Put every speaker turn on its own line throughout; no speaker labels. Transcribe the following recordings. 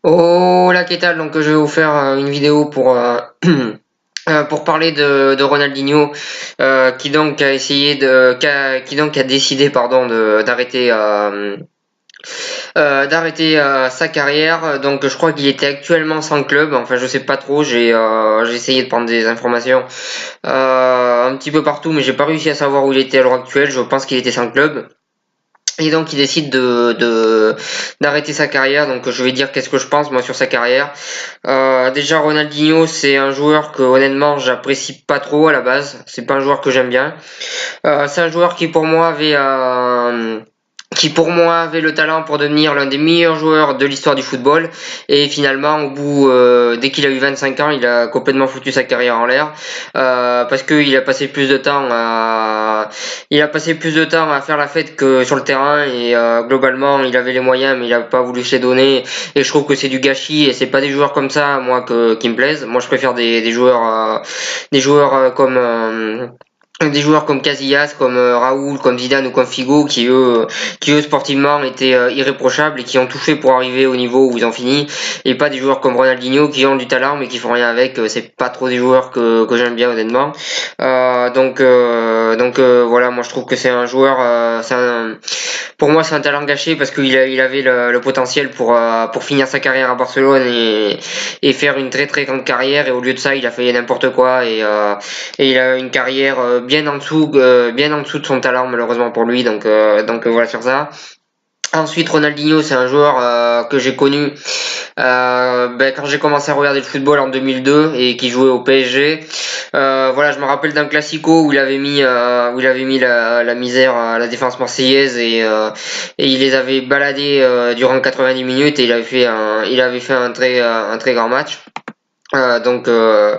Oh là, qu'est-ce que donc je vais vous faire une vidéo pour parler de Ronaldinho qui donc a essayé qui donc a décidé pardon d'arrêter sa carrière. Donc je crois qu'il était actuellement sans club. Enfin je sais pas trop. J'ai essayé de prendre des informations un petit peu partout, mais j'ai pas réussi à savoir où il était à l'heure actuelle. Je pense qu'il était sans club. Et donc il décide d'arrêter sa carrière. Donc je vais dire qu'est-ce que je pense moi sur sa carrière. Déjà Ronaldinho c'est un joueur que honnêtement j'apprécie pas trop à la base. C'est pas un joueur que j'aime bien. C'est un joueur qui pour moi avait le talent pour devenir l'un des meilleurs joueurs de l'histoire du football et finalement dès qu'il a eu 25 ans il a complètement foutu sa carrière en l'air parce qu'il a passé plus de temps à faire la fête que sur le terrain et globalement il avait les moyens mais il a pas voulu se les donner et je trouve que c'est du gâchis et c'est pas des joueurs comme ça moi qui me plaisent. Moi je préfère des joueurs des joueurs comme Casillas, comme Raoul, comme Zidane ou comme Figo, qui eux sportivement étaient irréprochables et qui ont tout fait pour arriver au niveau où ils ont fini, et pas des joueurs comme Ronaldinho qui ont du talent mais qui font rien avec. C'est pas trop des joueurs que j'aime bien honnêtement. Voilà, moi je trouve que c'est un joueur, pour moi c'est un talent gâché parce il avait le potentiel pour finir sa carrière à Barcelone et faire une très très grande carrière et au lieu de ça il a fait n'importe quoi et il a une carrière bien en dessous de son talent malheureusement pour lui. Voilà sur ça. Ensuite, Ronaldinho, c'est un joueur que j'ai connu quand j'ai commencé à regarder le football en 2002 et qui jouait au PSG. Voilà, je me rappelle d'un classico où il avait mis la misère à la défense marseillaise et il les avait baladés durant 90 minutes et il avait fait un très grand match. Euh, donc, euh,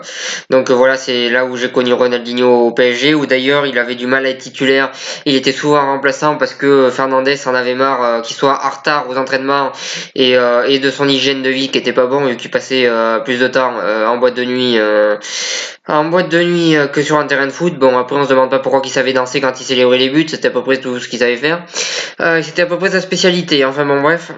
voilà, c'est là où j'ai connu Ronaldinho au PSG, où d'ailleurs il avait du mal à être titulaire. Il était souvent remplaçant parce que Fernandez en avait marre qu'il soit en retard aux entraînements et de son hygiène de vie qui était pas bon, vu qu'il passait plus de temps en boîte de nuit que sur un terrain de foot. Bon, après on se demande pas pourquoi il savait danser quand il célébrait les buts, c'était à peu près tout ce qu'il savait faire. C'était à peu près sa spécialité. Enfin bon, bref.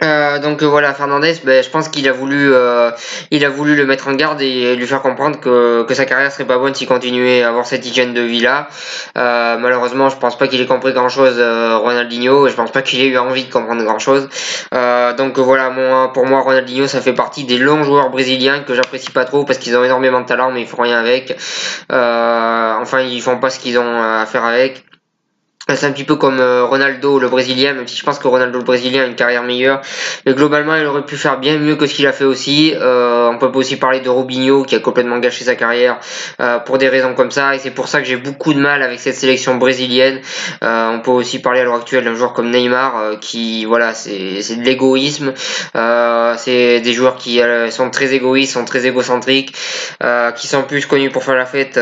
Voilà, Fernandez, ben, je pense il a voulu le mettre en garde et lui faire comprendre que sa carrière serait pas bonne s'il continuait à avoir cette hygiène de vie là. Malheureusement, je pense pas qu'il ait compris grand chose, Ronaldinho, et je pense pas qu'il ait eu envie de comprendre grand chose. Voilà, pour moi, Ronaldinho, ça fait partie des longs joueurs brésiliens que j'apprécie pas trop parce qu'ils ont énormément de talent mais ils font rien avec. Enfin, ils font pas ce qu'ils ont à faire avec. C'est un petit peu comme Ronaldo le Brésilien, même si je pense que Ronaldo le Brésilien a une carrière meilleure. Mais globalement, il aurait pu faire bien mieux que ce qu'il a fait aussi. On peut aussi parler de Robinho qui a complètement gâché sa carrière pour des raisons comme ça. Et c'est pour ça que j'ai beaucoup de mal avec cette sélection brésilienne. On peut aussi parler à l'heure actuelle d'un joueur comme Neymar qui, voilà, c'est de l'égoïsme. C'est des joueurs qui sont très égoïstes, sont très égocentriques, qui sont plus connus pour faire la fête.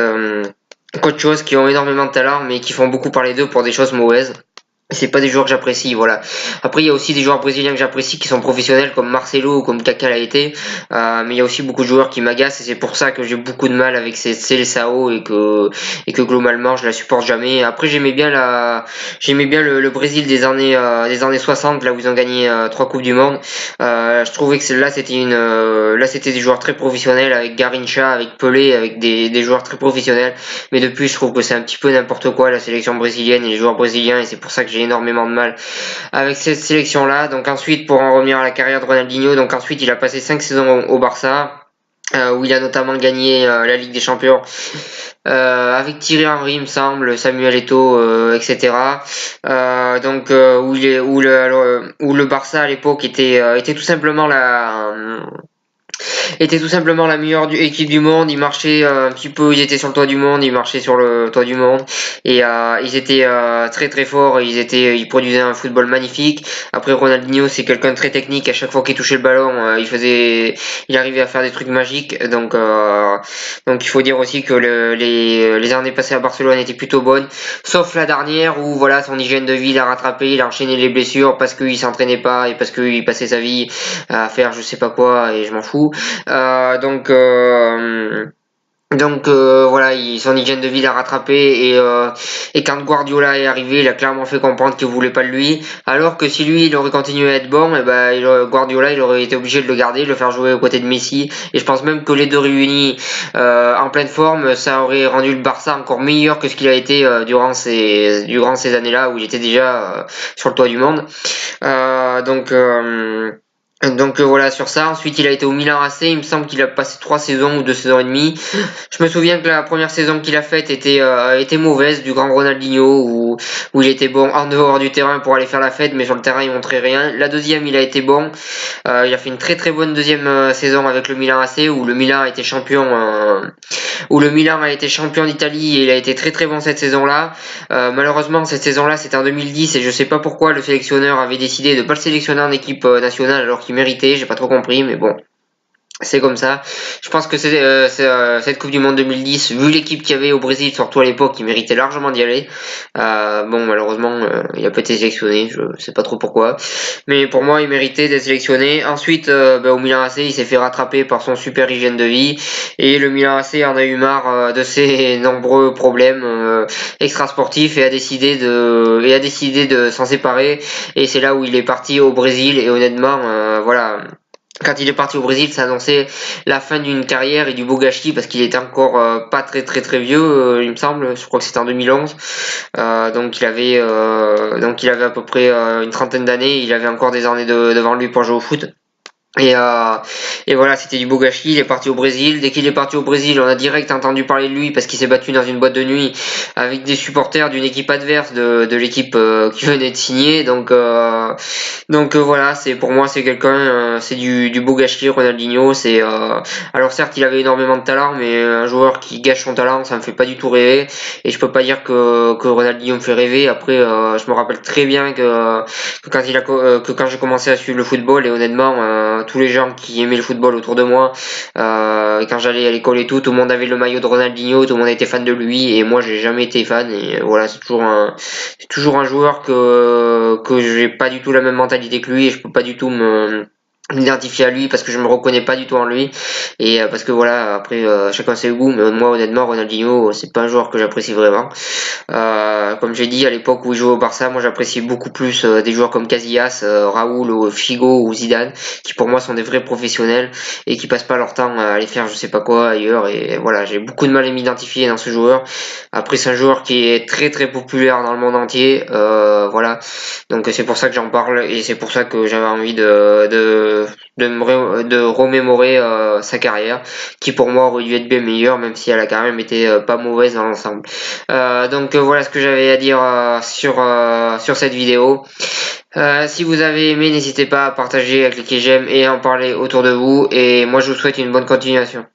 Qu'autre chose, qui ont énormément de talent, mais qui font beaucoup parler d'eux pour des choses mauvaises. C'est pas des joueurs que j'apprécie, voilà. Après, il y a aussi des joueurs brésiliens que j'apprécie qui sont professionnels, comme Marcelo ou comme Kaká l'a été. Mais il y a aussi beaucoup de joueurs qui m'agacent et c'est pour ça que j'ai beaucoup de mal avec cette Seleção et que globalement je la supporte jamais. Après, j'aimais bien le Brésil des années 60, là où ils ont gagné 3 coupes du monde. Je trouvais que là c'était des joueurs très professionnels avec Garrincha, avec Pelé, avec des joueurs très professionnels. Mais depuis, je trouve que c'est un petit peu n'importe quoi la sélection brésilienne et les joueurs brésiliens et c'est pour ça que j'ai énormément de mal avec cette sélection-là. Donc ensuite, pour en revenir à la carrière de Ronaldinho, donc ensuite il a passé 5 saisons au Barça. Où il a notamment gagné la Ligue des Champions avec Thierry Henry, il me semble, Samuel Eto'o, etc. Où le Barça à l'époque était tout simplement la meilleure équipe du monde. Ils marchaient un petit peu, ils étaient sur le toit du monde, ils marchaient sur le toit du monde et ils étaient très très forts. Ils produisaient un football magnifique. Après Ronaldinho, c'est quelqu'un de très technique. À chaque fois qu'il touchait le ballon, il arrivait à faire des trucs magiques. Donc il faut dire aussi que les années passées à Barcelone étaient plutôt bonnes, sauf la dernière où voilà son hygiène de vie l'a rattrapé, il a enchaîné les blessures parce qu'il s'entraînait pas et parce qu'il passait sa vie à faire je sais pas quoi et je m'en fous. Euh, donc, euh, Donc voilà, son hygiène de vie l'a rattrapé et quand Guardiola est arrivé, il a clairement fait comprendre qu'il voulait pas de lui. Alors que si lui il aurait continué à être bon, et ben Guardiola il aurait été obligé de le garder, de le faire jouer aux côtés de Messi. Et je pense même que les deux réunis en pleine forme, ça aurait rendu le Barça encore meilleur que ce qu'il a été durant ces années-là où il était déjà sur le toit du monde. Voilà sur ça. Ensuite, il a été au Milan AC. Il me semble qu'il a passé 3 saisons ou 2 saisons et demie. Je me souviens que la première saison qu'il a faite était mauvaise du grand Ronaldinho où il était bon en dehors du terrain pour aller faire la fête, mais sur le terrain il montrait rien. La deuxième, il a été bon. Il a fait une très très bonne deuxième saison avec le Milan AC où le Milan a été champion d'Italie et il a été très très bon cette saison-là. Malheureusement, cette saison-là, c'était en 2010 et je sais pas pourquoi le sélectionneur avait décidé de pas le sélectionner en équipe nationale alors qu'il méritait. J'ai pas trop compris, mais bon. C'est comme ça. Je pense que cette Coupe du Monde 2010, vu l'équipe qu'il y avait au Brésil, surtout à l'époque, il méritait largement d'y aller. Bon, malheureusement, il a pas été sélectionné. Je sais pas trop pourquoi. Mais pour moi, il méritait d'être sélectionné. Ensuite, au Milan AC, il s'est fait rattraper par son super hygiène de vie. Et le Milan AC en a eu marre de ses nombreux problèmes extrasportifs et a décidé de s'en séparer. Et c'est là où il est parti au Brésil. Et honnêtement, voilà. Quand il est parti au Brésil, ça annonçait la fin d'une carrière et du beau gâchis parce qu'il était encore pas très très très vieux, il me semble. Je crois que c'était en 2011. Donc il avait à peu près une trentaine d'années. Il avait encore des années devant lui pour jouer au foot. Et, euh, et voilà, c'était du beau gâchis. Il est parti au Brésil. Dès qu'il est parti au Brésil, on a direct entendu parler de lui parce qu'il s'est battu dans une boîte de nuit avec des supporters d'une équipe adverse de l'équipe qui venait de signer. Voilà, c'est pour moi c'est quelqu'un, c'est du beau gâchis. Ronaldinho, alors certes il avait énormément de talent, mais un joueur qui gâche son talent, ça me fait pas du tout rêver. Et je peux pas dire que Ronaldinho me fait rêver. Après, je me rappelle très bien que quand j'ai commencé à suivre le football et honnêtement tous les gens qui aimaient le football autour de moi quand j'allais à l'école et tout le monde avait le maillot de Ronaldinho, tout le monde était fan de lui et moi j'ai jamais été fan et voilà c'est toujours un joueur que j'ai pas du tout la même mentalité que lui et je peux pas du tout m'identifier à lui parce que je me reconnais pas du tout en lui et parce que voilà après chacun ses goûts mais moi honnêtement Ronaldinho c'est pas un joueur que j'apprécie vraiment. Comme j'ai dit à l'époque où il jouait au Barça, moi j'apprécie beaucoup plus des joueurs comme Casillas, Raoul, Figo ou Zidane, qui pour moi sont des vrais professionnels et qui passent pas leur temps à aller faire je sais pas quoi ailleurs. Et voilà, j'ai beaucoup de mal à m'identifier dans ce joueur. Après c'est un joueur qui est très très populaire dans le monde entier, voilà. Donc c'est pour ça que j'en parle et c'est pour ça que j'avais envie de remémorer sa carrière, qui pour moi aurait dû être bien meilleure, même si elle a quand même été pas mauvaise dans l'ensemble. Voilà ce que j'avais à dire sur cette vidéo. Si vous avez aimé, n'hésitez pas à partager, à cliquer j'aime et à en parler autour de vous. Et moi je vous souhaite une bonne continuation.